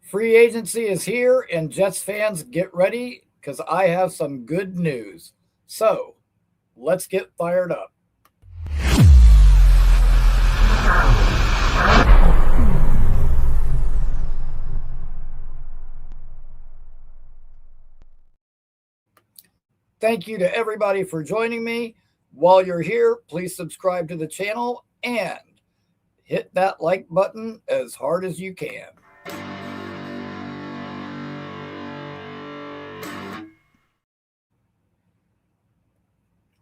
Free agency is here, and Jets fans, get ready because I have some good news. So, let's get fired up. Thank you to everybody for joining me. While you're here, please subscribe to the channel and hit that like button as hard as you can.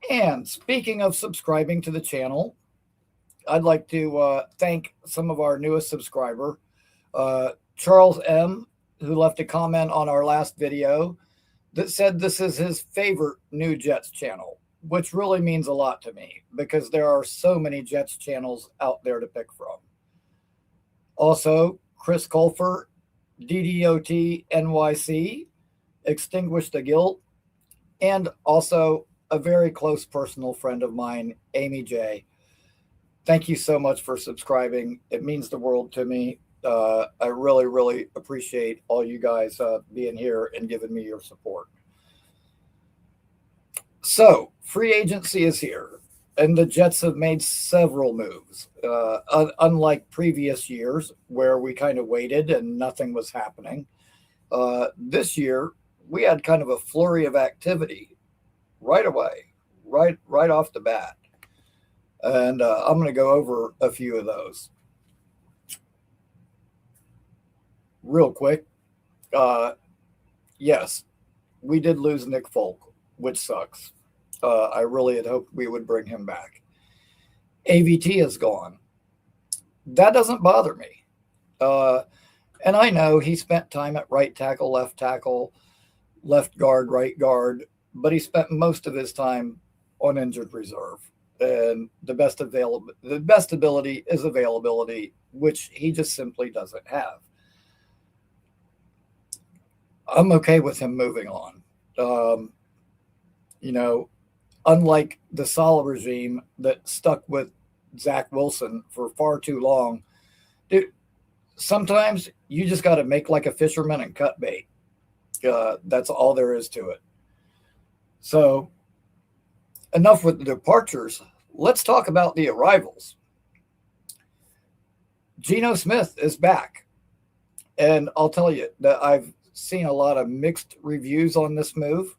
And speaking of subscribing to the channel, I'd like to thank some of our newest subscriber, Charles M., who left a comment on our last video that said this is his favorite new Jets channel, which really means a lot to me because there are so many Jets channels out there to pick from. Also, Chris Colfer, DDOT NYC, Extinguish the Guilt, and also a very close personal friend of mine, Amy J. Thank you so much for subscribing. It means the world to me. I really, really appreciate all you guys being here and giving me your support. So, free agency is here, and the Jets have made several moves. Unlike previous years where we kind of waited and nothing was happening, this year we had kind of a flurry of activity right away, right off the bat. And I'm going to go over a few of those real quick. Yes, we did lose Nick Folk, which sucks. I really had hoped we would bring him back. AVT is gone. That doesn't bother me. And I know he spent time at right tackle, left guard, right guard, but he spent most of his time on injured reserve. And the best ability is availability, which he just simply doesn't have. I'm okay with him moving on. Unlike the Saleh regime that stuck with Zach Wilson for far too long, dude, sometimes you just got to make like a fisherman and cut bait. That's all there is to it. So, enough with the departures. Let's talk about the arrivals. Geno Smith is back. And I'll tell you that I've seen a lot of mixed reviews on this move.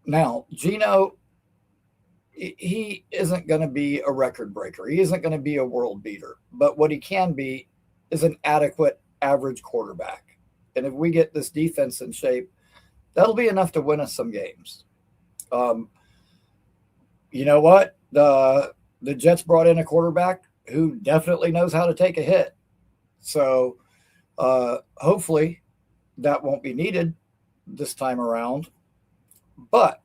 Now, Geno, he isn't going to be a record breaker. He isn't going to be a world beater. But what he can be is an adequate average quarterback. And if we get this defense in shape, that'll be enough to win us some games. You know what? The Jets brought in a quarterback who definitely knows how to take a hit. So hopefully that won't be needed this time around. But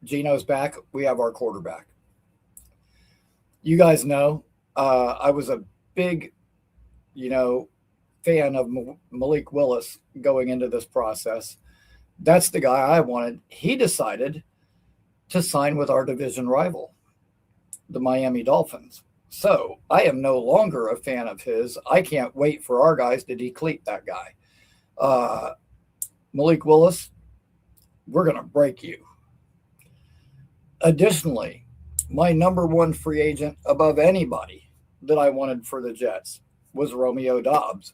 Geno's back. We have our quarterback. You guys know I was a big, fan of Malik Willis going into this process. That's the guy I wanted. He decided to sign with our division rival, the Miami Dolphins. So I am no longer a fan of his. I can't wait for our guys to decleat that guy. Malik Willis, we're going to break you. Additionally, my number one free agent above anybody that I wanted for the Jets was Romeo Doubs,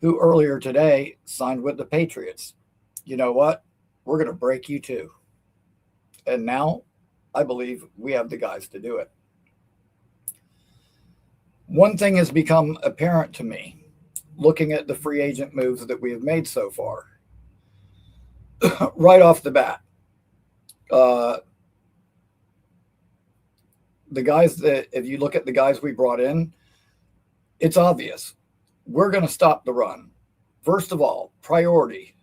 who earlier today signed with the Patriots. You know what? We're going to break you too. And now I believe we have the guys to do it. One thing has become apparent to me looking at the free agent moves that we have made so far. Right off the bat, the guys that, if you look at the guys we brought in, it's obvious. We're going to stop the run. First of all, priority,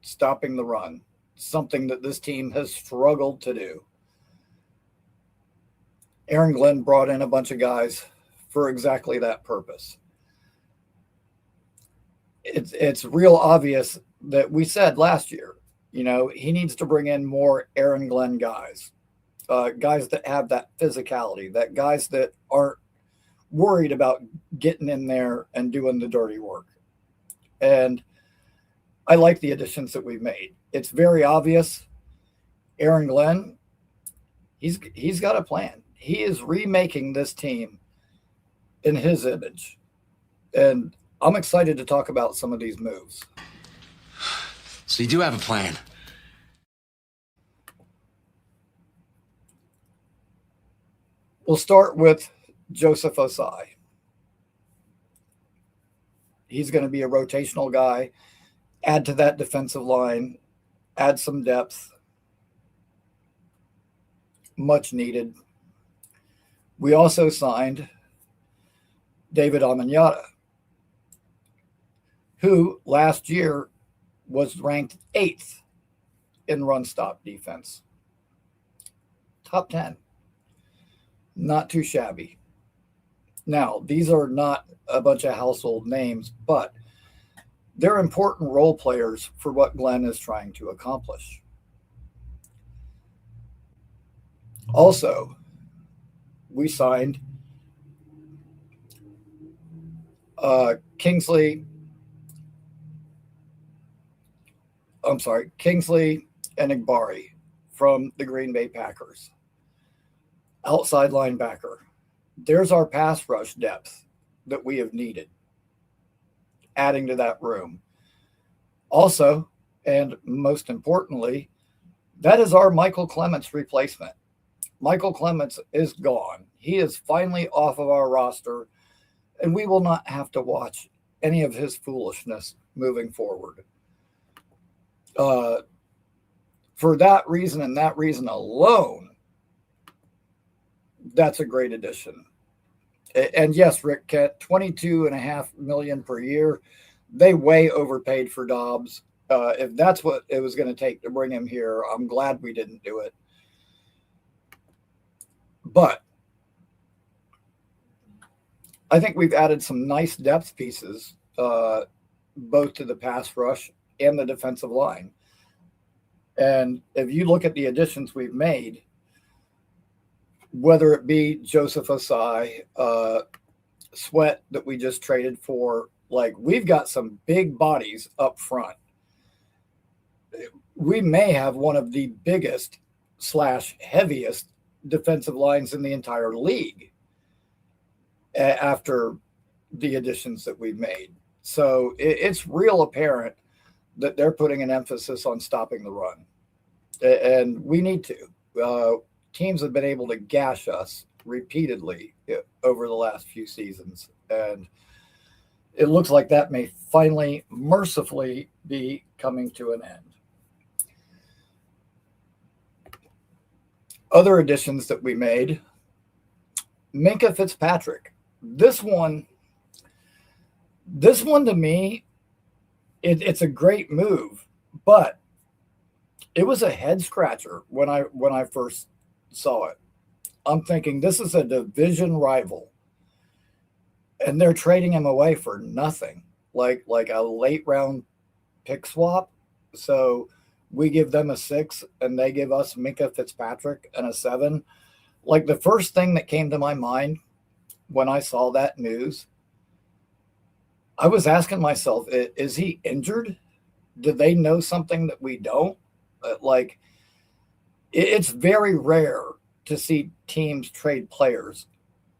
stopping the run, something that this team has struggled to do. Aaron Glenn brought in a bunch of guys for exactly that purpose. It's real obvious that we said last year, he needs to bring in more Aaron Glenn guys, guys that have that physicality, that guys that aren't worried about getting in there and doing the dirty work. And I like the additions that we've made. It's very obvious. Aaron Glenn, he's got a plan. He is remaking this team in his image. And I'm excited to talk about some of these moves. So you do have a plan. We'll start with Joseph Osai. He's going to be a rotational guy. Add to that defensive line. Add some depth. Much needed. We also signed David Onyemata, who last year was ranked 8th in run stop defense. Top 10. Not too shabby. Now, these are not a bunch of household names, but they're important role players for what Glenn is trying to accomplish. Also, we signed Kingsley Enagbare from the Green Bay Packers. Outside linebacker. There's our pass rush depth that we have needed, adding to that room. Also, and most importantly, that is our Michael Clements replacement. Michael Clements is gone. He is finally off of our roster, and we will not have to watch any of his foolishness moving forward. For that reason and that reason alone, that's a great addition. And yes, Rick Kent, $22.5 million per year. They way overpaid for Dobbs. If that's what it was going to take to bring him here, I'm glad we didn't do it. But I think we've added some nice depth pieces, both to the pass rush and the defensive line. And if you look at the additions we've made, whether it be Joseph Osai, Sweat that we just traded for, like, we've got some big bodies up front. We may have one of the biggest / heaviest defensive lines in the entire league after the additions that we've made. So it's real apparent that they're putting an emphasis on stopping the run. And we need to. Teams have been able to gash us repeatedly over the last few seasons. And it looks like that may finally, mercifully, be coming to an end. Other additions that we made, Minkah Fitzpatrick. This one to me, it's a great move, but it was a head scratcher when I first saw it. I'm thinking, this is a division rival, and they're trading him away for nothing, like a late round pick swap. So we give them a 6 and they give us Minkah Fitzpatrick and a 7. Like, the first thing that came to my mind when I saw that news, I was asking myself, is he injured? Do they know something that we don't? Like, it's very rare to see teams trade players,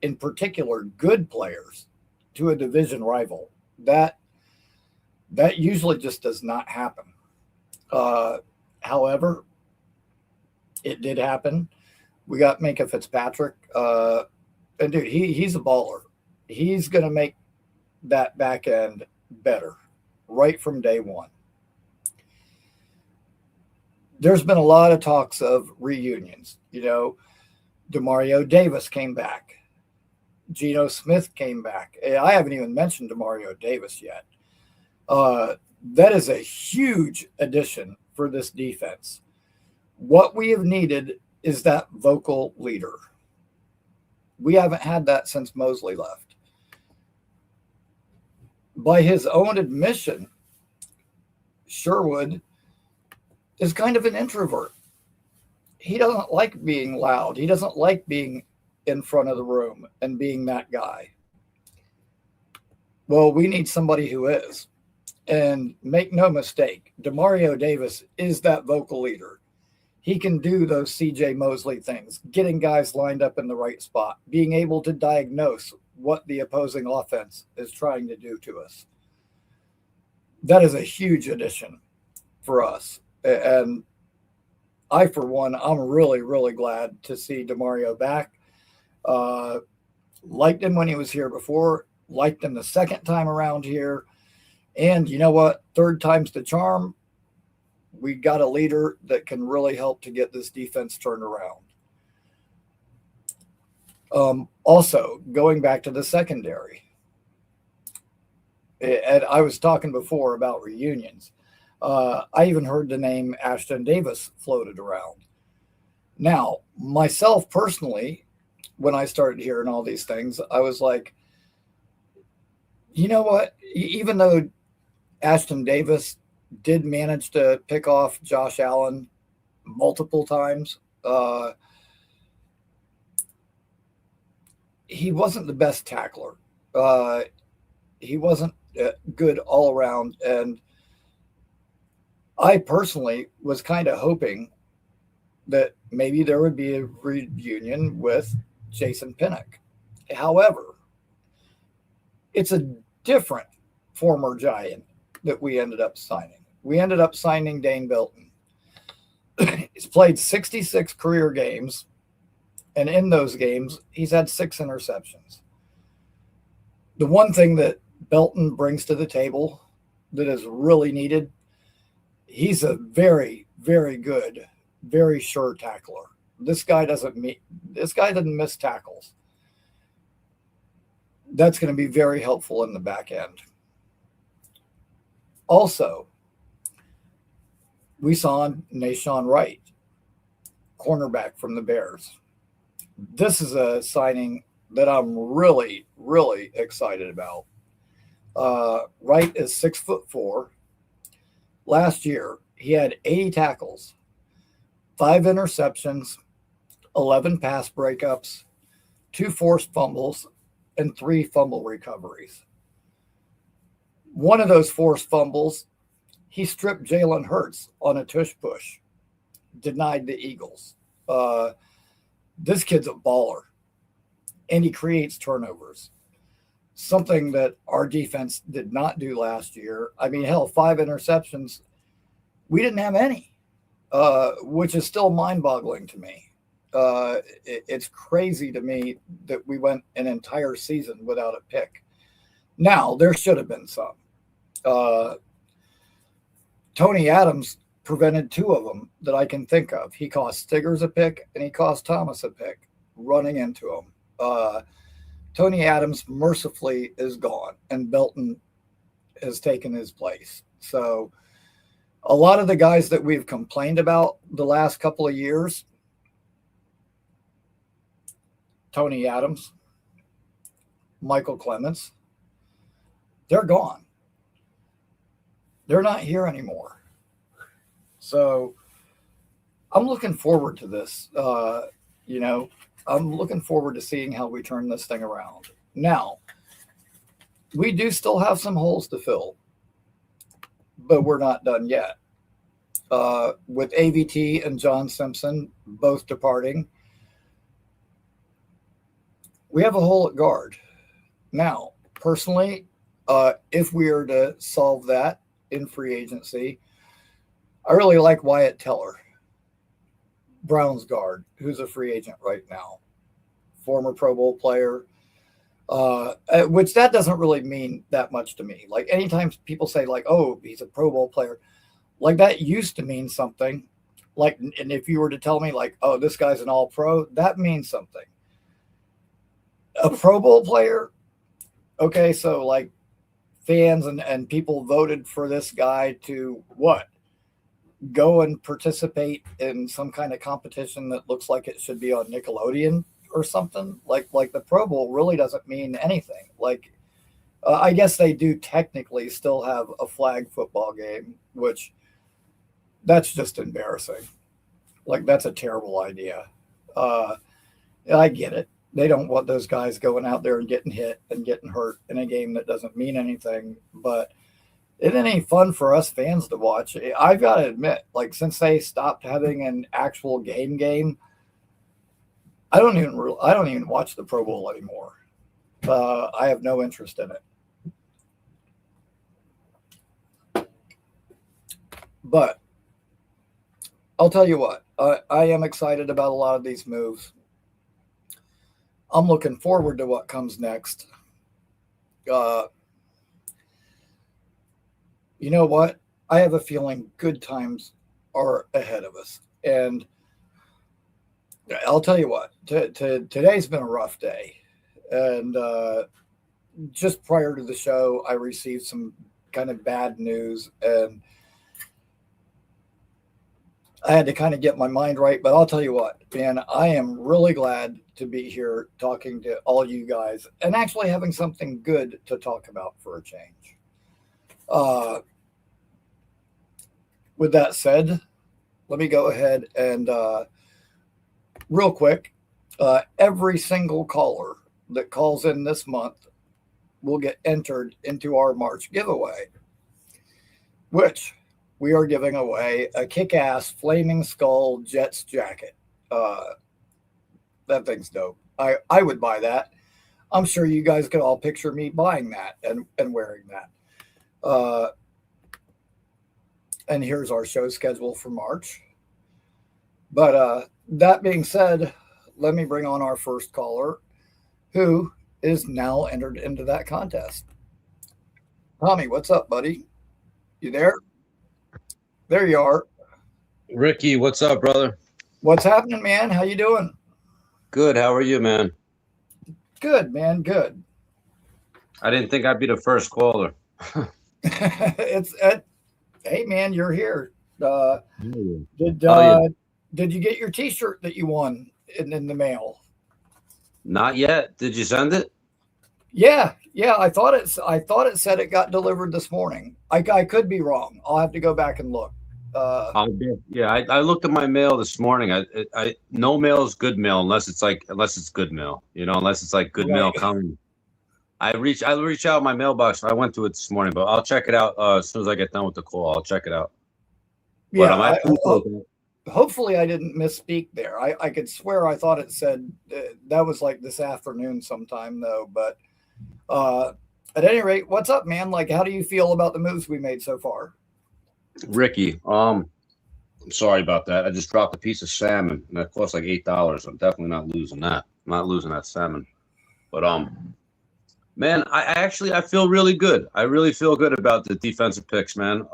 in particular good players, to a division rival. That usually just does not happen. However, it did happen. We got Minkah Fitzpatrick. And dude, he's a baller. He's going to make that back end better right from day one. There's been a lot of talks of reunions. You know, Demario Davis came back. Geno Smith came back. I haven't even mentioned Demario Davis yet. That is a huge addition for this defense. What we have needed is that vocal leader. We haven't had that since Mosley left. By his own admission, Sherwood is kind of an introvert. He doesn't like being loud. He doesn't like being in front of the room and being that guy. Well, we need somebody who is. And make no mistake, Demario Davis is that vocal leader. He can do those CJ Mosley things, getting guys lined up in the right spot, being able to diagnose what the opposing offense is trying to do to us. That is a huge addition for us. And I, for one, I'm really, really glad to see Demario back. Liked him when he was here before, liked him the second time around here. And you know what? Third time's the charm. We got a leader that can really help to get this defense turned around. Also, going back to the secondary, and I was talking before about reunions. I even heard the name Ashton Davis floated around. Now, myself personally, when I started hearing all these things, I was like, you know what? Even though Ashton Davis did manage to pick off Josh Allen multiple times, he wasn't the best tackler. He wasn't good all around. And I personally was kind of hoping that maybe there would be a reunion with Jason Pinnock. However, it's a different former Giant that we ended up signing. We ended up signing Dane Belton. He's played 66 career games, and in those games, he's had 6 interceptions. The one thing that Belton brings to the table that is really needed, he's a very, very good, very sure tackler. This guy doesn't miss tackles. That's going to be very helpful in the back end. Also, we saw Nahshon Wright, cornerback from the Bears. This is a signing that I'm really, really excited about. Wright is 6'4". Last year, he had 80 tackles, 5 interceptions, 11 pass breakups, 2 forced fumbles, and 3 fumble recoveries. One of those forced fumbles, he stripped Jalen Hurts on a tush push, denied the Eagles. This kid's a baller, and he creates turnovers, something that our defense did not do last year. I mean, hell, 5 interceptions. We didn't have any, which is still mind-boggling to me. It's crazy to me that we went an entire season without a pick. Now, there should have been some. Tony Adams prevented 2 of them that I can think of. He cost Stiggers a pick, and he cost Thomas a pick running into him. Tony Adams mercifully is gone, and Belton has taken his place. So a lot of the guys that we've complained about the last couple of years, Tony Adams, Michael Clements, they're gone. They're not here anymore. So I'm looking forward to this. I'm looking forward to seeing how we turn this thing around. Now, we do still have some holes to fill, but we're not done yet. With AVT and John Simpson both departing, we have a hole at guard. Now, personally, if we are to solve that in free agency, I really like Wyatt Teller, Browns guard, who's a free agent right now, former Pro Bowl player, which that doesn't really mean that much to me. Like anytime people say like, oh, he's a Pro Bowl player, like that used to mean something. Like, and if you were to tell me like, oh, this guy's an all pro, that means something. A Pro Bowl player. Okay. So like fans and people voted for this guy to what? Go and participate in some kind of competition that looks like it should be on Nickelodeon or something. Like the Pro Bowl really doesn't mean anything. Like, I guess they do technically still have a flag football game, which that's just embarrassing. Like, that's a terrible idea. I get it. they don't want those guys going out there and getting hit and getting hurt in a game that doesn't mean anything. But it ain't any fun for us fans to watch. I've got to admit, like since they stopped having an actual game, I don't even watch the Pro Bowl anymore. I have no interest in it. But I'll tell you what, I am excited about a lot of these moves. I'm looking forward to what comes next. You know what? I have a feeling good times are ahead of us. And I'll tell you what, today's been a rough day. And just prior to the show, I received some kind of bad news, and I had to kind of get my mind right. But I'll tell you what, man, I am really glad to be here talking to all you guys and actually having something good to talk about for a change. With that said, let me go ahead and real quick, every single caller that calls in this month will get entered into our March giveaway, which we are giving away a kick-ass Flaming Skull Jets jacket. That thing's dope. I would buy that. I'm sure you guys could all picture me buying that and wearing that. And here's our show schedule for March. But that being said, let me bring on our first caller, who is now entered into that contest. Tommy, what's up, buddy? You there? There you are. Ricky, what's up, brother? What's happening, man? How you doing? Good. How are you, man? Good, man. Good. I didn't think I'd be the first caller. Hey, man, you're here. Did you get your T-shirt that you won in the mail? Not yet. Did you send it? Yeah. I thought it said it got delivered this morning. I could be wrong. I'll have to go back and look. I looked at my mail this morning. I no mail is good mail unless it's good mail. Unless it's like good mail coming. I reach out my mailbox. I went to it this morning, but I'll check it out as soon as I get done with the call. I'll check it out. Yeah. Hopefully I didn't misspeak there. I could swear I thought it said that was like this afternoon sometime though. But at any rate, what's up, man? Like, how do you feel about the moves we made so far? Ricky, I'm sorry about that. I just dropped a piece of salmon and that cost like $8. I'm definitely not losing that. I'm not losing that salmon. But man, I feel really good. I really feel good about the defensive picks, man.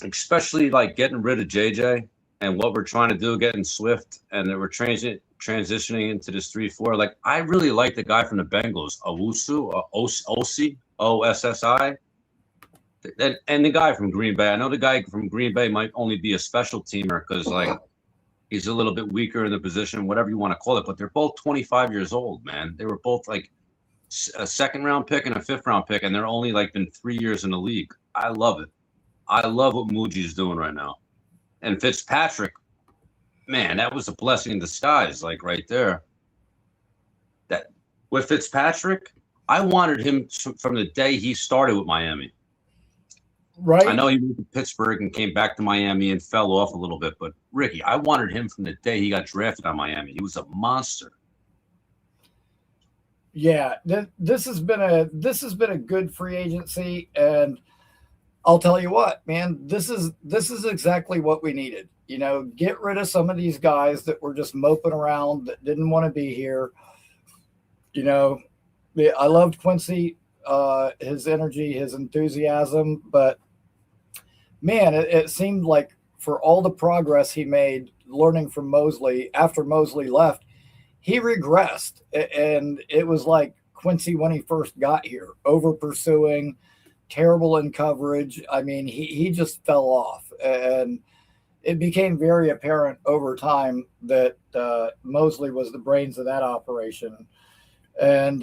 Especially like getting rid of JJ and what we're trying to do, getting Swift, and that we're transitioning into this 3-4. Like, I really like the guy from the Bengals, Ossi, Ossi, and the guy from Green Bay. I know the guy from Green Bay might only be a special teamer because like he's a little bit weaker in the position, whatever you want to call it. But they're both 25 years old, man. They were both like a second-round pick and a fifth-round pick, and they're only like been 3 years in the league. I love it. I love what Muji's doing right now. And Fitzpatrick, man, that was a blessing in disguise, like right there. That with Fitzpatrick, I wanted him from the day he started with Miami. Right. I know he moved to Pittsburgh and came back to Miami and fell off a little bit, but Ricky, I wanted him from the day he got drafted on Miami. He was a monster. Yeah, this has been a good free agency, and I'll tell you what, man, this is exactly what we needed. Get rid of some of these guys that were just moping around that didn't want to be here. I loved Quincy, his energy, his enthusiasm, but man, it seemed like for all the progress he made learning from Mosley after Mosley left, he regressed. And it was like Quincy when he first got here, over pursuing, terrible in coverage. I mean, he just fell off, and it became very apparent over time that Mosley was the brains of that operation. And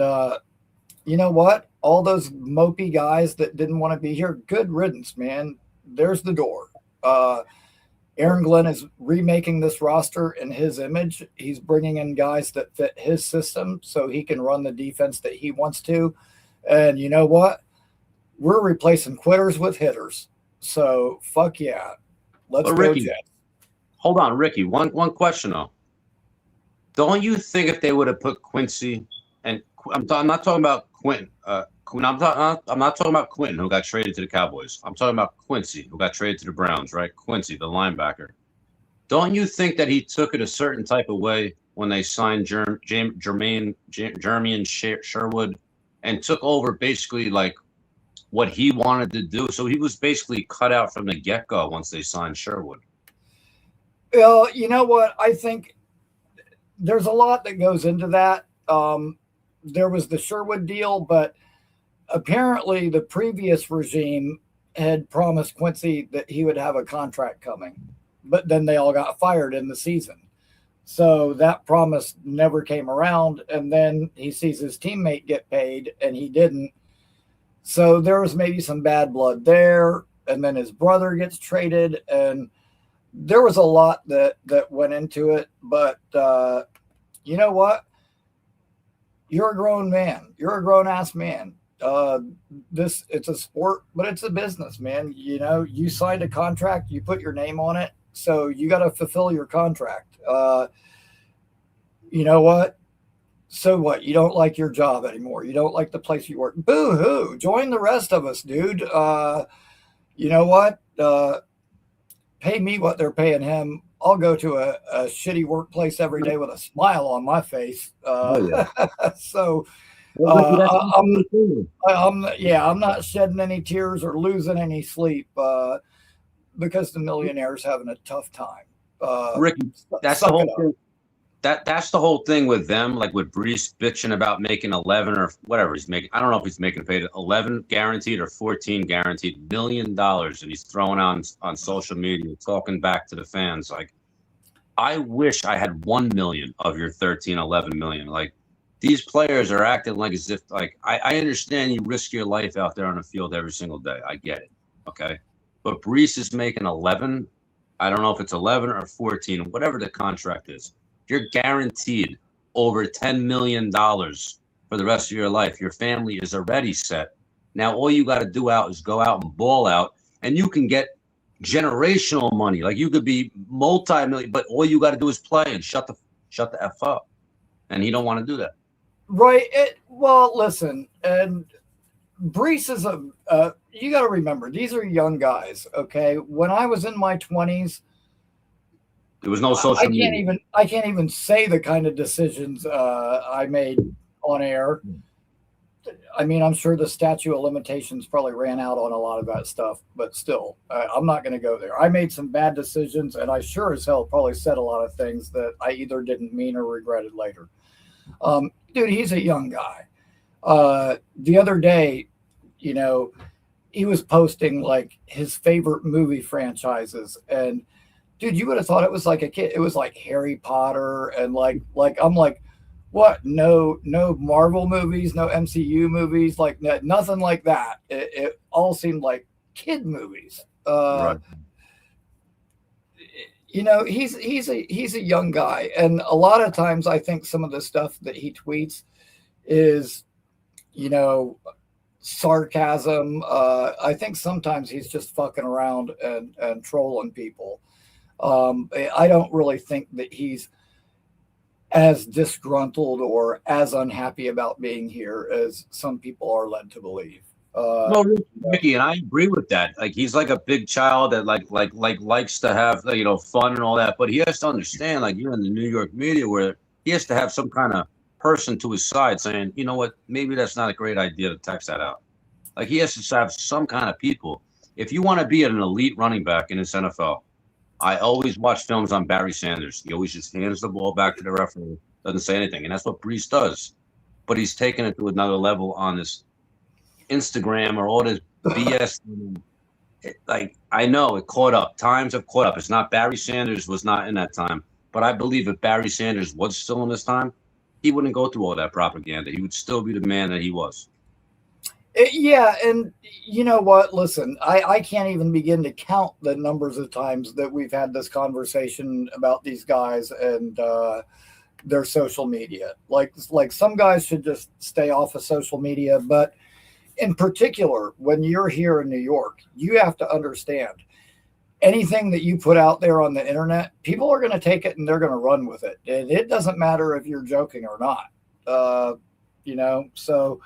you know what? All those mopey guys that didn't want to be here, good riddance, man. There's the door. Aaron Glenn is remaking this roster in his image. He's bringing in guys that fit his system so he can run the defense that he wants to. And you know what? We're replacing quitters with hitters. So fuck yeah. Let's But go, Ricky, Jets. hold on, Ricky. One question though. Don't you think if they would have put Quincy and I'm not talking about Quentin. I'm not talking about Quentin, who got traded to the Cowboys. I'm talking about Quincy, who got traded to the Browns, right? Quincy, the linebacker. Don't you think that he took it a certain type of way when they signed Jermaine Sherwood and took over basically like what he wanted to do? So he was basically cut out from the get-go once they signed Sherwood. Well, you know what? I think there's a lot that goes into that. There was the Sherwood deal, but apparently the previous regime had promised Quincy that he would have a contract coming, but then they all got fired in the season. So that promise never came around. And then he sees his teammate get paid and he didn't. So there was maybe some bad blood there. And then his brother gets traded. And there was a lot that went into it. But you know what? You're a grown man. You're a grown ass man. It's a sport, but it's a business, man. You know, you signed a contract, you put your name on it. So you got to fulfill your contract. You know what? So what? You don't like your job anymore. You don't like the place you work. Boo hoo. Join the rest of us, dude. You know what? Pay me what they're paying him. I'll go to a shitty workplace every day with a smile on my face. So I'm not shedding any tears or losing any sleep because the millionaire's having a tough time. Ricky, that's the whole thing. That's the whole thing with them, like with Brees bitching about making 11 or whatever he's making. I don't know if he's making paid 11 guaranteed or 14 guaranteed $1 million, and he's throwing on social media, talking back to the fans. Like, I wish I had 1 million of your 13, 11 million. Like, these players are acting like as if, like, I understand you risk your life out there on the field every single day. I get it. Okay. But Brees is making 11. I don't know if it's 11 or 14, whatever the contract is. You're guaranteed over $10 million for the rest of your life. Your family is already set. Now, all you got to do is go out and ball out, and you can get generational money. Like, you could be multi-million, but all you got to do is play and shut the F up. And he don't want to do that. Right. Well, listen, and Brees is you got to remember, these are young guys. Okay. When I was in my 20s, there was no social media. I can't even say the kind of decisions I made on air. I mean, I'm sure the statute of limitations probably ran out on a lot of that stuff, but still, I'm not going to go there. I made some bad decisions, and I sure as hell probably said a lot of things that I either didn't mean or regretted later. Dude, he's a young guy. The other day, you know, he was posting like his favorite movie franchises, and dude, you would have thought it was like a kid. It was like Harry Potter and like I'm like, what? No Marvel movies, no MCU movies, like nothing like that. It all seemed like kid movies. Right. You know, he's a young guy, and a lot of times I think some of the stuff that he tweets is, you know, sarcasm. I think sometimes he's just fucking around and trolling people. I don't really think that he's as disgruntled or as unhappy about being here as some people are led to believe. No, Ricky, and I agree with that. Like, he's like a big child that like likes to have, you know, fun and all that. But he has to understand, like, you're in the New York media, where he has to have some kind of person to his side saying, you know what, maybe that's not a great idea to text that out. Like, he has to have some kind of people. If you want to be an elite running back in this NFL, I always watch films on Barry Sanders. He always just hands the ball back to the referee, doesn't say anything. And that's what Brees does. But he's taken it to another level on this Instagram or all this BS. Like, I know it caught up. Times have caught up. It's not Barry Sanders was not in that time. But I believe if Barry Sanders was still in this time, he wouldn't go through all that propaganda. He would still be the man that he was. Yeah, and you know what? Listen, I can't even begin to count the numbers of times that we've had this conversation about these guys and their social media. Like some guys should just stay off of social media, but in particular, when you're here in New York, you have to understand anything that you put out there on the internet, people are going to take it and they're going to run with it. And it doesn't matter if you're joking or not. So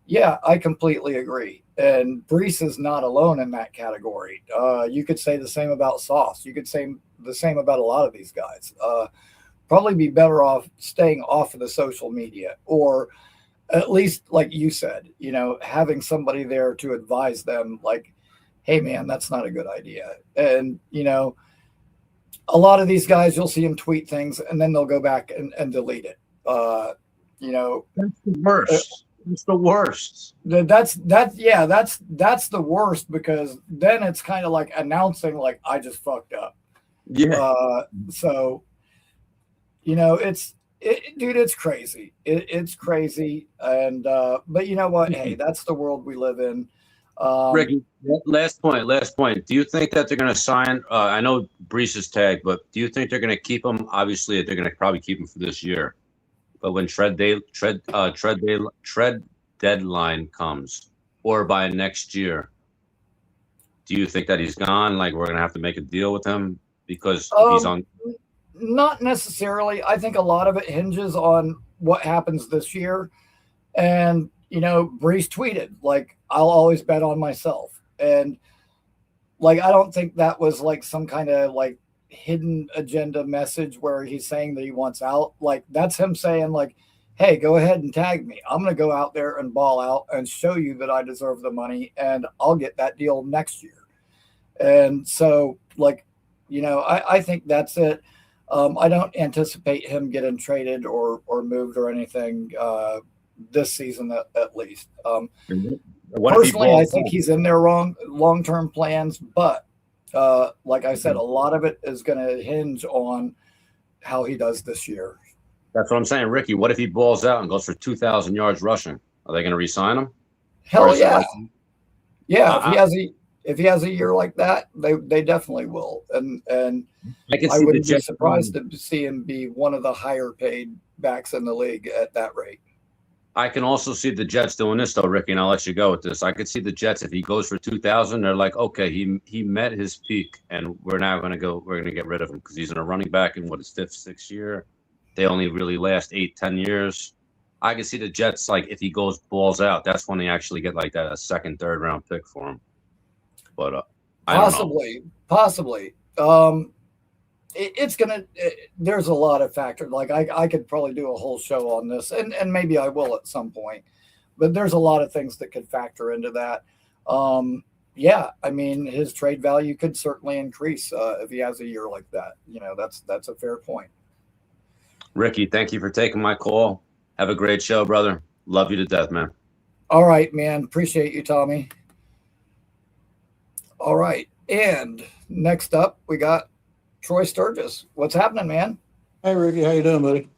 yeah, I completely agree. And Brees is not alone in that category. You could say the same about Sauce. You could say the same about a lot of these guys. Probably be better off staying off of the social media, or at least, like you said, having somebody there to advise them, like, hey, man, that's not a good idea. And, a lot of these guys, you'll see them tweet things and then they'll go back and delete it. That's the worst. It's the worst. That's the worst, because then it's kind of like announcing, like, I just fucked up. Yeah. Dude, it's crazy. It's crazy. And, but you know what? Hey, that's the world we live in. Ricky, last point. Do you think that they're going to sign? I know Brees is tagged, but do you think they're going to keep him? Obviously, they're going to probably keep him for this year. But when trade deadline comes, or by next year, do you think that he's gone? Like, we're going to have to make a deal with him because he's on. Not necessarily. I think a lot of it hinges on what happens this year. And, Brees tweeted, like, I'll always bet on myself. And, like, I don't think that was like some kind of like hidden agenda message where he's saying that he wants out. Like, that's him saying, like, hey, go ahead and tag me. I'm going to go out there and ball out and show you that I deserve the money, and I'll get that deal next year. And so, like, I think that's it. I don't anticipate him getting traded or moved or anything this season, at least. Personally, I think he's in their long-term plans, but like I said, a lot of it is going to hinge on how he does this year. That's what I'm saying, Ricky. What if he balls out and goes for 2,000 yards rushing? Are they going to re-sign him? Hell yeah, If he has a year like that, they definitely will. And I wouldn't be surprised to see him be one of the higher paid backs in the league at that rate. I can also see the Jets doing this, though, Ricky, and I'll let you go with this. I could see the Jets, if he goes for 2,000, they're like, okay, he met his peak, and we're going to get rid of him because he's in a running back in his fifth, sixth year. They only really last 8-10 years. I can see the Jets, like, if he balls out, that's when they actually get like that, a second, third round pick for him. But possibly. There's a lot of factors. Like, I could probably do a whole show on this, and maybe I will at some point, but there's a lot of things that could factor into that. Yeah, I mean, his trade value could certainly increase if he has a year like that. That's a fair point. Ricky, thank you for taking my call. Have a great show, brother. Love you to death, man. All right, man. Appreciate you, Tommy. All right. And next up, we got Troy Sturgis. What's happening, man? Hey, Ricky. How you doing, buddy?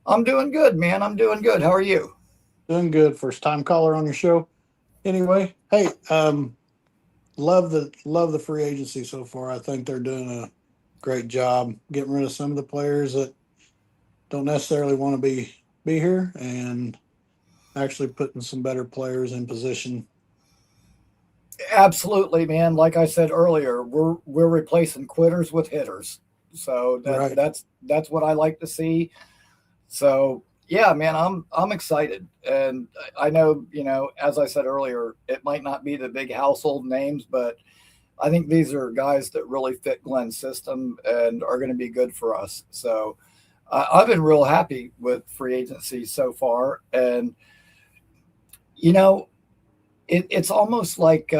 I'm doing good, man. I'm doing good. How are you? Doing good. First time caller on your show. Anyway, hey, love the free agency so far. I think they're doing a great job getting rid of some of the players that don't necessarily want to be here, and actually putting some better players in position. Absolutely, man. Like I said earlier, we're replacing quitters with hitters. So Right. that's what I like to see. So yeah, man, I'm excited. And I know, as I said earlier, it might not be the big household names, but I think these are guys that really fit Glenn's system and are going to be good for us. So I've been real happy with free agency so far. And, it's almost like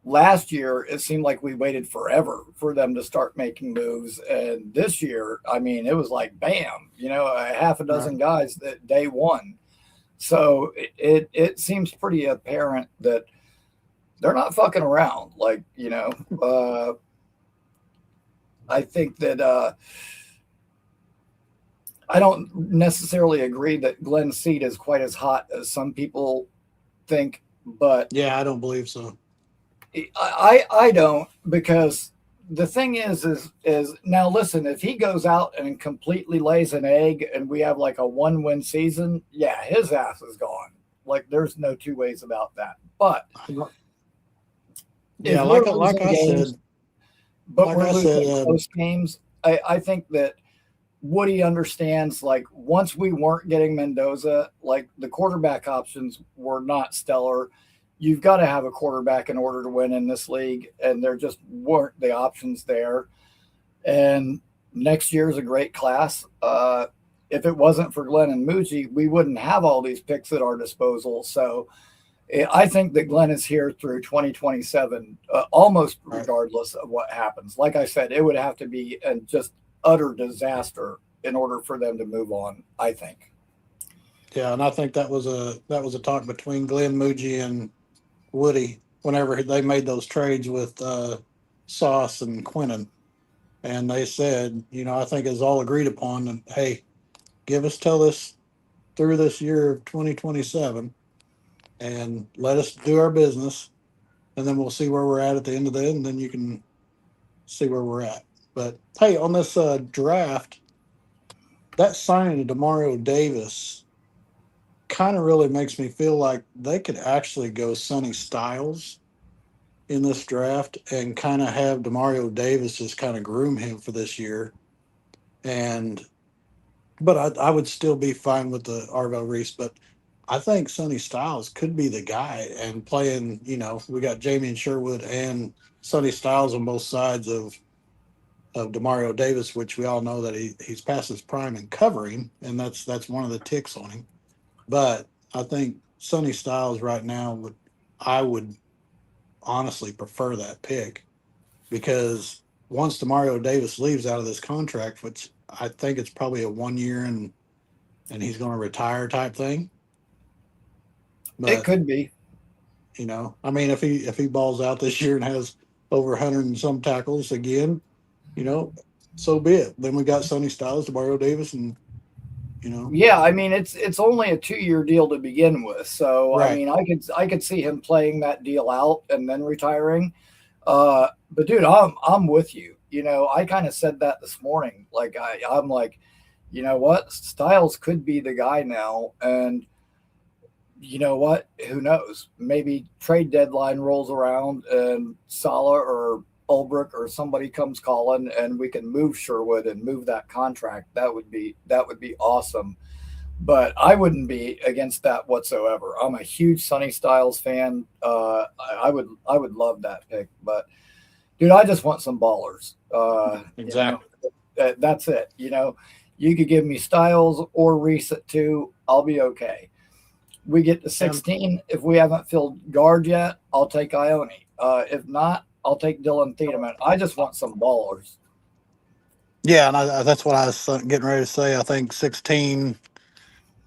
last year, it seemed like we waited forever for them to start making moves. And this year, I mean, it was like, bam, a half a dozen guys that day one. So it seems pretty apparent that they're not fucking around. Like, I think that I don't necessarily agree that Glenn's seat is quite as hot as some people think but Yeah, I don't believe so. I don't, because the thing is now listen, if he goes out and completely lays an egg and we have like a 1-win season, yeah, his ass is gone. Like there's no two ways about that. But Yeah, if we're like losing I games, said, but like we're I losing said, close games, I think that Woody understands, like once we weren't getting Mendoza, like the quarterback options were not stellar. You've got to have a quarterback in order to win in this league, and there just weren't the options there. And next year is a great class. If it wasn't for Glenn and Muji, we wouldn't have all these picks at our disposal. So I think that Glenn is here through 2027, almost regardless of what happens. Like I said, it would have to be a just utter disaster in order for them to move on, I think. yeah, and I think that was a talk between Glenn Muji and Woody whenever they made those trades with Sauce and Quinton. And they said, I think it's all agreed upon that, hey, give us till this through this year of 2027 and let us do our business. And then we'll see where we're at the end of the end. And then you can see where we're at. But hey, on this draft, that signing of Demario Davis kind of really makes me feel like they could actually go Sonny Styles in this draft and kind of have Demario Davis just kind of groom him for this year. But I would still be fine with the Arvell Reese, but I think Sonny Styles could be the guy and playing, we got Jamie and Sherwood and Sonny Styles on both sides of Demario Davis, which we all know that he's past his prime in covering, and that's one of the ticks on him. But I think Sonny Styles right now I would honestly prefer that pick, because once Demario Davis leaves out of this contract, which I think it's probably a 1 year and he's going to retire type thing. But, it could be. I mean, if he balls out this year and has over 100 and some tackles again, so be it. Then we got Sonny Styles, Demario Davis, and Yeah, I mean it's only a 2-year deal to begin with, so right. I mean I could see him playing that deal out and then retiring. But dude, I'm with you. I kind of said that this morning. Like I'm like, you know what, Styles could be the guy now, and you know what, who knows? Maybe trade deadline rolls around and Saleh or Ulbrich or somebody comes calling and we can move Sherwood and move that contract. That would be awesome. But I wouldn't be against that whatsoever. I'm a huge Sonny Styles fan. I would love that pick. But dude, I just want some ballers. Exactly. That's it. You could give me Styles or Reese at 2. I'll be okay. We get to 16. If we haven't filled guard yet, I'll take Ione. If not, I'll take Dylan Thiedemann. I just want some ballers. Yeah, and that's what I was getting ready to say. I think 16,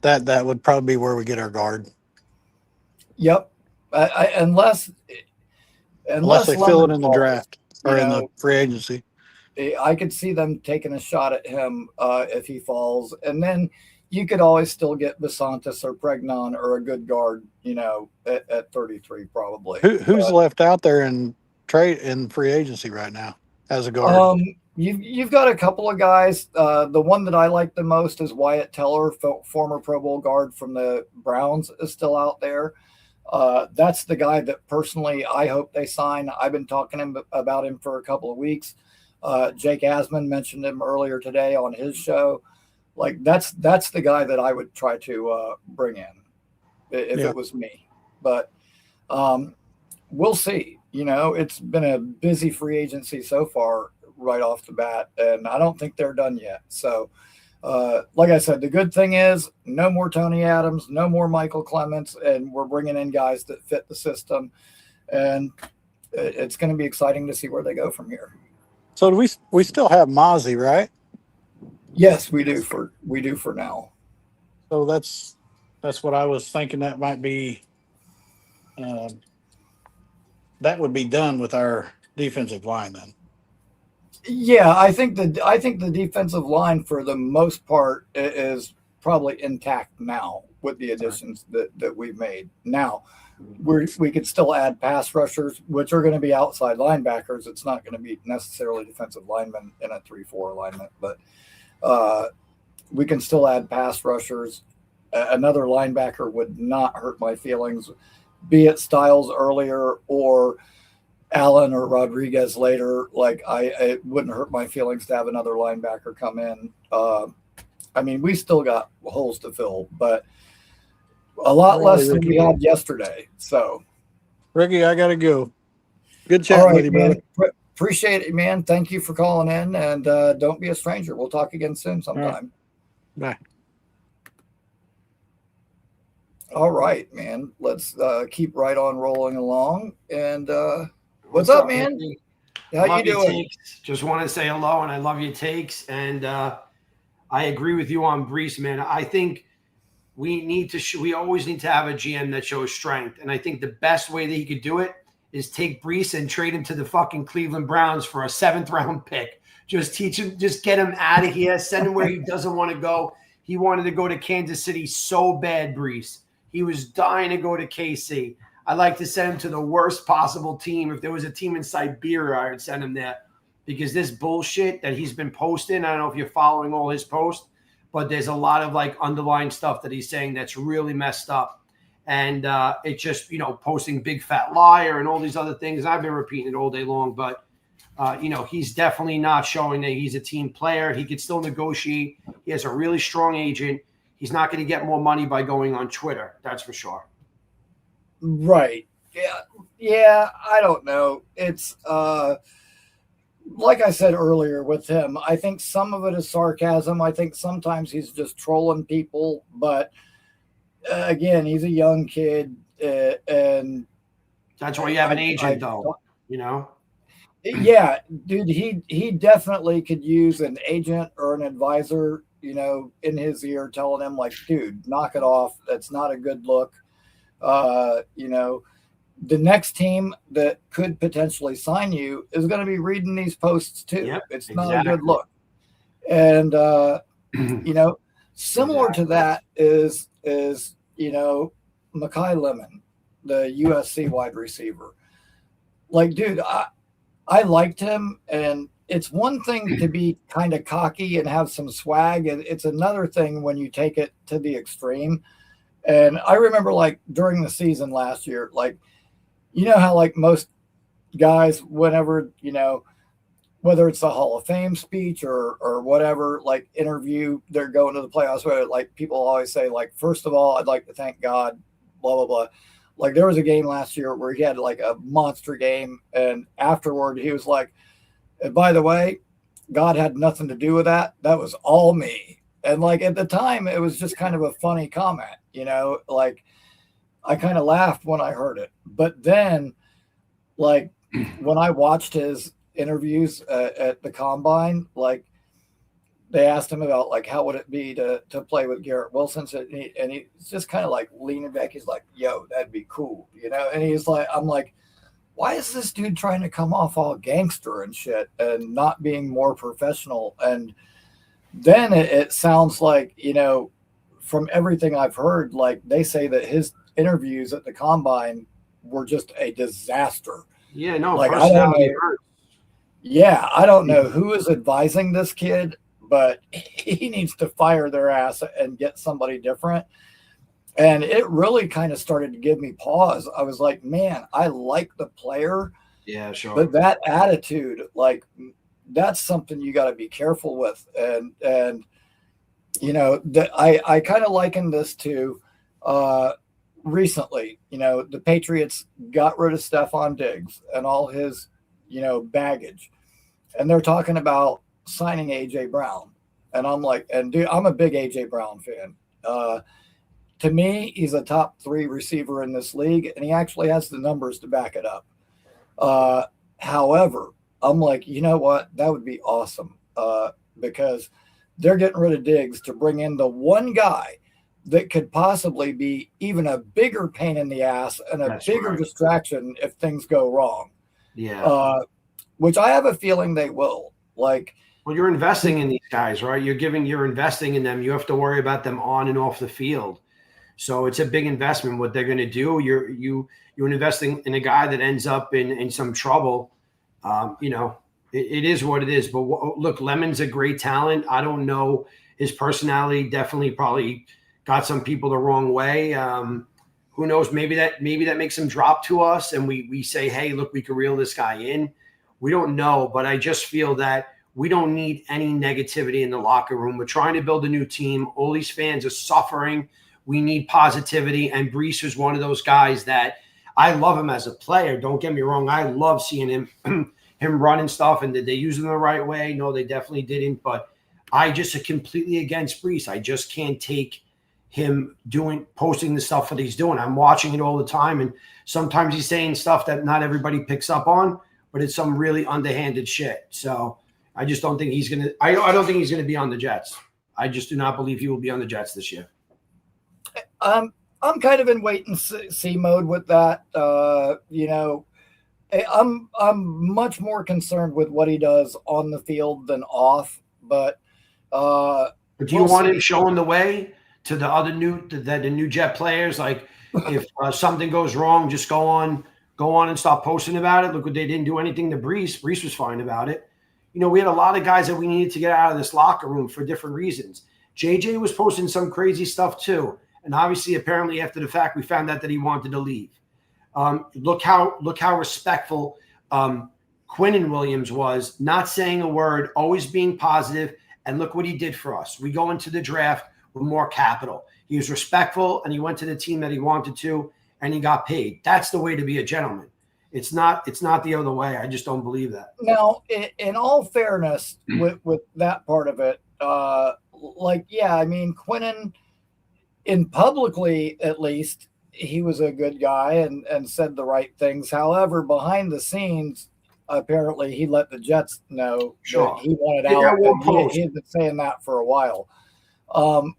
that would probably be where we get our guard. Yep. Unless they fill it in the draft or in the free agency. I could see them taking a shot at him if he falls. And then you could always still get Basantis or Pregnon or a good guard, at 33 probably. Who's left out there in free agency right now as a guard? You've got a couple of guys. The one that I like the most is Wyatt Teller, former Pro Bowl guard from the Browns, is still out there. That's the guy that personally I hope they sign. I've been talking about him for a couple of weeks. Jake Asman mentioned him earlier today on his show. Like that's the guy that I would try to bring in if it was me. But we'll see. It's been a busy free agency so far right off the bat, and I don't think they're done yet. So, like I said, the good thing is no more Tony Adams, no more Michael Clements, and we're bringing in guys that fit the system, and it's going to be exciting to see where they go from here. So we still have Mozzie, right? Yes, we do for now. So that's what I was thinking. That might be that would be done with our defensive line then. Yeah, I think the defensive line for the most part is probably intact now with the additions that we've made. Now, we could still add pass rushers, which are going to be outside linebackers. It's not going to be necessarily defensive linemen in a 3-4 alignment, but we can still add pass rushers. Another linebacker would not hurt my feelings, be it Styles earlier or Allen or Rodriguez later. Like it wouldn't hurt my feelings to have another linebacker come in. I mean, we still got holes to fill, but a lot less than we had yesterday. So, Ricky, I gotta go. Good all chatting right, with you, man. brother. Appreciate it, man. Thank you for calling in, and don't be a stranger. We'll talk again soon sometime. Bye. All right, man. Let's keep right on rolling along. And what's up, man? Andy? How Love you your doing? takes. Just want to say hello, and I love your takes. And I agree with you on Brees, man. I think we need to. We always need to have a GM that shows strength. And I think the best way that he could do it is take Brees and trade him to the fucking Cleveland Browns for a 7th-round pick. Just teach him. Just get him out of here. Send him where he doesn't want to go. He wanted to go to Kansas City so bad, Brees. He was dying to go to KC. I'd like to send him to the worst possible team. If there was a team in Siberia, I would send him there, because this bullshit that he's been posting, I don't know if you're following all his posts, but there's a lot of like underlying stuff that he's saying that's really messed up. And it's just, posting big fat liar and all these other things. I've been repeating it all day long, but he's definitely not showing that he's a team player. He could still negotiate. He has a really strong agent. He's not going to get more money by going on Twitter. That's for sure. Right. Yeah. I don't know. It's like I said earlier with him, I think some of it is sarcasm. I think sometimes he's just trolling people, but again, he's a young kid, and that's why you have an agent, though. Yeah, dude, he definitely could use an agent or an advisor, in his ear telling him like, dude, knock it off. That's not a good look. The next team that could potentially sign you is going to be reading these posts too. Yep, it's not a good look. And, similar to that is Mekhi Lemon, the USC wide receiver. Like, dude, I liked him, and it's one thing to be kind of cocky and have some swag, and it's another thing when you take it to the extreme. And I remember, like, during the season last year, like, how, like, most guys, whenever, whether it's the Hall of Fame speech or whatever, like, interview, they're going to the playoffs, where, like, people always say, like, first of all, I'd like to thank God, blah, blah, blah. Like, there was a game last year where he had, like, a monster game, and afterward, he was like, and by the way, God had nothing to do with that. That was all me. And like at the time, it was just kind of a funny comment, like I kind of laughed when I heard it. But then, like when I watched his interviews at the combine, like they asked him about like how would it be to play with Garrett Wilson, and he's just kind of like leaning back. He's like, "Yo, that'd be cool," And he's like, "I'm like, why is this dude trying to come off all gangster and shit and not being more professional?" And then it sounds like, from everything I've heard, like they say that his interviews at the combine were just a disaster. Yeah, no, like, personality. I don't know who is advising this kid, but he needs to fire their ass and get somebody different. And it really kind of started to give me pause. I was like, man, I like the player. Yeah, sure. But that attitude, like, that's something you got to be careful with. And I kind of liken this to recently, the Patriots got rid of Stephon Diggs and all his, baggage. And they're talking about signing A.J. Brown. And I'm like, and dude, I'm a big A.J. Brown fan. To me, he's a top 3 receiver in this league, and he actually has the numbers to back it up. However, I'm like, you know what? That would be awesome because they're getting rid of Diggs to bring in the one guy that could possibly be even a bigger pain in the ass and a bigger distraction if things go wrong. Yeah. Which I have a feeling they will. Like, Well, you're investing in these guys, right? You're investing in them. You have to worry about them on and off the field. So it's a big investment. What they're going to do, you're investing in a guy that ends up in some trouble. It is what it is. But look, Lemon's a great talent. I don't know his personality. Definitely, probably got some people the wrong way. Who knows? Maybe that makes him drop to us, and we say, hey, look, we could reel this guy in. We don't know, but I just feel that we don't need any negativity in the locker room. We're trying to build a new team. All these fans are suffering. We need positivity, and Brees is one of those guys that I love him as a player. Don't get me wrong. I love seeing him run and stuff, and did they use him the right way? No, they definitely didn't, but I just am completely against Brees. I just can't take him posting the stuff that he's doing. I'm watching it all the time, and sometimes he's saying stuff that not everybody picks up on, but it's some really underhanded shit. So I just don't think he's going to – I don't think he's going to be on the Jets. I just do not believe he will be on the Jets this year. I'm kind of in wait and see mode with that. I'm much more concerned with what he does on the field than off. But do you want him showing the way to the other new Jet players? Like if something goes wrong, just go on and stop posting about it. Look what they didn't do anything to Brees. Brees was fine about it. We had a lot of guys that we needed to get out of this locker room for different reasons. JJ was posting some crazy stuff too. And obviously, apparently after the fact, we found out that he wanted to leave. Look how respectful Quinnen Williams was, not saying a word, always being positive, and look what he did for us. We go into the draft with more capital. He was respectful, and he went to the team that he wanted to, and he got paid. That's the way to be a gentleman. It's not the other way. I just don't believe that. Now, in all fairness, with that part of it, Quinnen, in publicly at least, he was a good guy and said the right things. However, behind the scenes, apparently he let the Jets know that he wanted out. He had been saying that for a while.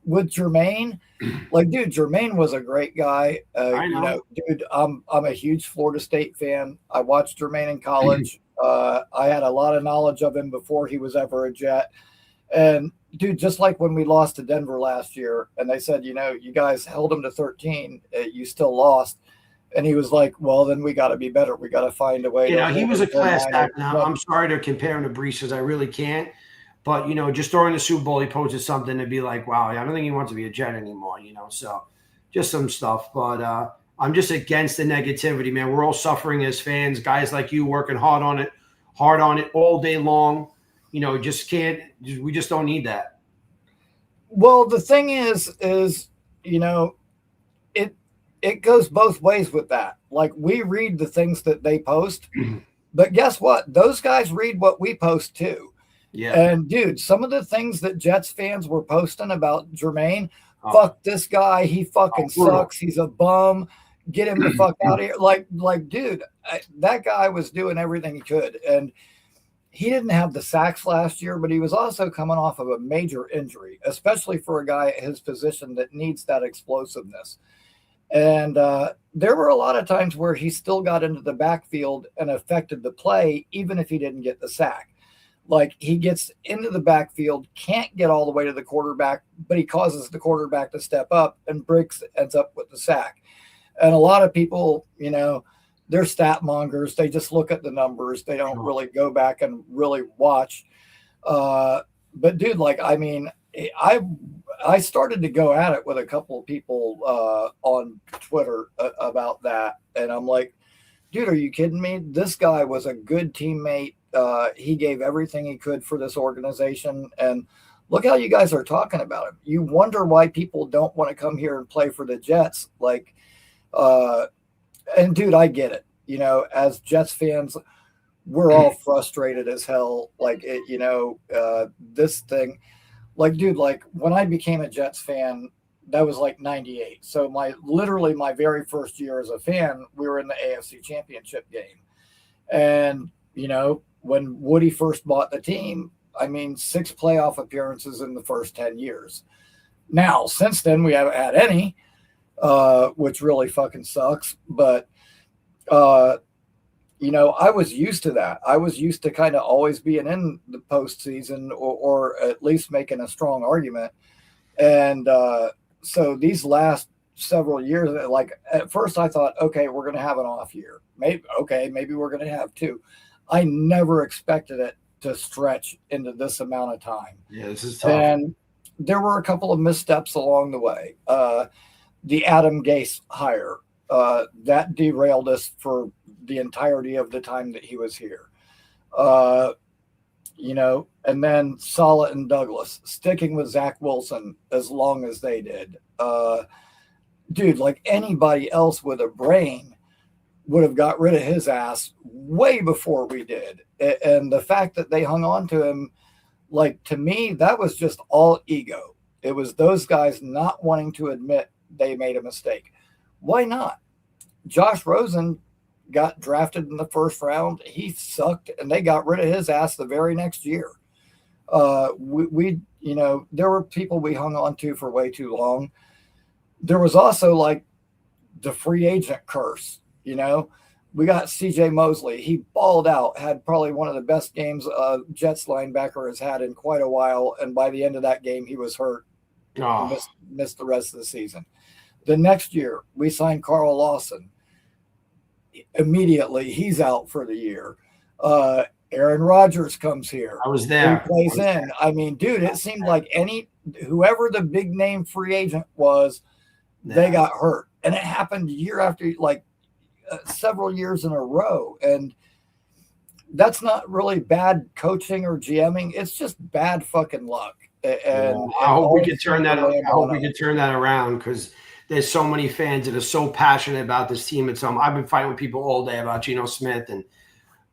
With Jermaine, Jermaine was a great guy. I know. Dude, I'm a huge Florida State fan. I watched Jermaine in college. I had a lot of knowledge of him before he was ever a Jet. And dude, just like when we lost to Denver last year, and they said, you guys held them to 13, you still lost. And he was like, well, then we got to be better. We got to find a way. He was a class act. Now, I'm sorry to compare him to Brees because I really can't. But, just during the Super Bowl, he posted something to be like, wow, I don't think he wants to be a Jet anymore, So just some stuff. But I'm just against the negativity, man. We're all suffering as fans, guys like you working hard on it all day long. We just don't need that. Well, the thing is, it goes both ways with that. Like, we read the things that they post, but guess what? Those guys read what we post too. Yeah. And dude, some of the things that Jets fans were posting about Jermaine, fuck this guy. He fucking sucks. He's a bum. Get him the fuck out of here. Like, dude, that guy was doing everything he could. And he didn't have the sacks last year, but he was also coming off of a major injury, especially for a guy at his position that needs that explosiveness. And there were a lot of times where he still got into the backfield and affected the play, even if he didn't get the sack. Like, he gets into the backfield, can't get all the way to the quarterback, but he causes the quarterback to step up, and Briggs ends up with the sack. And a lot of people, they're stat mongers. They just look at the numbers. They don't really go back and really watch. But dude, I started to go at it with a couple of people on Twitter about that. And I'm like, dude, are you kidding me? This guy was a good teammate. He gave everything he could for this organization. And look how you guys are talking about him. You wonder why people don't want to come here and play for the Jets. And dude, I get it. As Jets fans, we're all frustrated as hell. This thing, dude, when I became a Jets fan, that was 98. So my very first year as a fan, we were in the AFC Championship game. And, when Woody first bought the team, 6 playoff appearances in the first 10 years. Now, since then, we haven't had any, which really fucking sucks. But, I was used to that. I was used to kind of always being in the postseason or at least making a strong argument. And so these last several years, like at first I thought, okay, we're going to have an off year. Maybe we're going to have two. I never expected it to stretch into this amount of time. Yeah, this is tough. And there were a couple of missteps along the way. The Adam Gase hire, that derailed us for the entirety of the time that he was here. And then Saleh and Douglas sticking with Zach Wilson as long as they did. Dude, like anybody else with a brain would have got rid of his ass way before we did. And the fact that they hung on to him, like, to me, that was just all ego. It was those guys not wanting to admit they made a mistake. Why not? Josh Rosen got drafted in the first round. He sucked, and they got rid of his ass the very next year. There were people we hung on to for way too long. There was also like the free agent curse. We got CJ Mosley. He balled out, had probably one of the best games Jets linebacker has had in quite a while. And by the end of that game, he was hurt. Missed the rest of the season. The next year, we signed Carl Lawson. Immediately, he's out for the year. Aaron Rodgers comes here. I was there. He plays in. I mean, dude, it seemed like whoever the big name free agent was, they got hurt. And it happened year after, like, several years in a row. And that's not really bad coaching or GMing. It's just bad fucking luck. And I hope we could turn that. I hope we could turn that around, because there's so many fans that are so passionate about this team. I've been fighting with people all day about Geno Smith and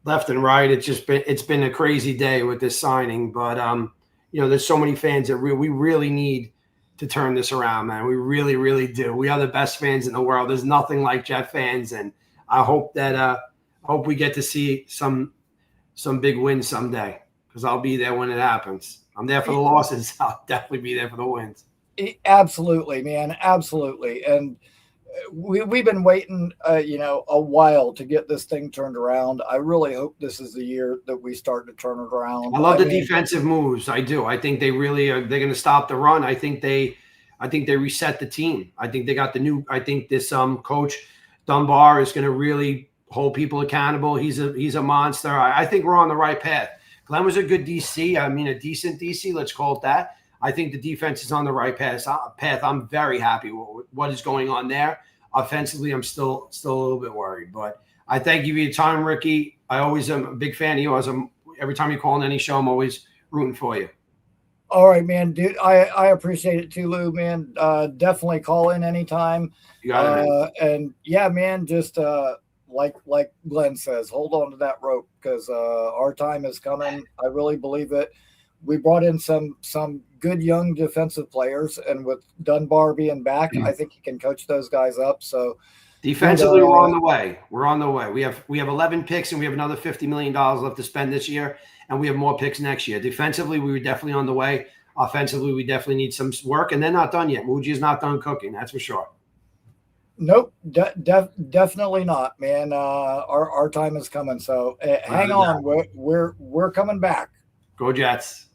left and right. It's been a crazy day with this signing, but there's so many fans that we really need to turn this around, man. We really, really do. We are the best fans in the world. There's nothing like Jet fans, and I hope that we get to see some big wins someday, because I'll be there when it happens. I'm there for the losses. I'll definitely be there for the wins. Absolutely, man. Absolutely. And we've been waiting, a while to get this thing turned around. I really hope this is the year that we start to turn it around. I love the defensive moves. I do. I think they really are. They're going to stop the run. I think they reset the team. I think they got I think this coach Dunbar is going to really hold people accountable. He's a monster. I think we're on the right path. Glenn was a good DC. I mean, a decent DC. Let's call it that. I think the defense is on the right path. I'm very happy with what is going on there. Offensively, I'm still a little bit worried. But I thank you for your time, Ricky. I always am a big fan of you. Every time you call on any show, I'm always rooting for you. All right, man, dude. I appreciate it too, Lou, man. Definitely call in anytime. You got it, and yeah, man, just like Glenn says, hold on to that rope, because our time is coming. I really believe it. We brought in some good young defensive players, and with Dunbar being back, I think he can coach those guys up. So defensively, we're on the way. We're on the way. We have 11 picks, and we have another $50 million left to spend this year, and we have more picks next year. Defensively, we were definitely on the way. Offensively, we definitely need some work, and they're not done yet. Muji is not done cooking, that's for sure. Nope, definitely not, man. Our time is coming. So hang on, we're coming back. Go Jets.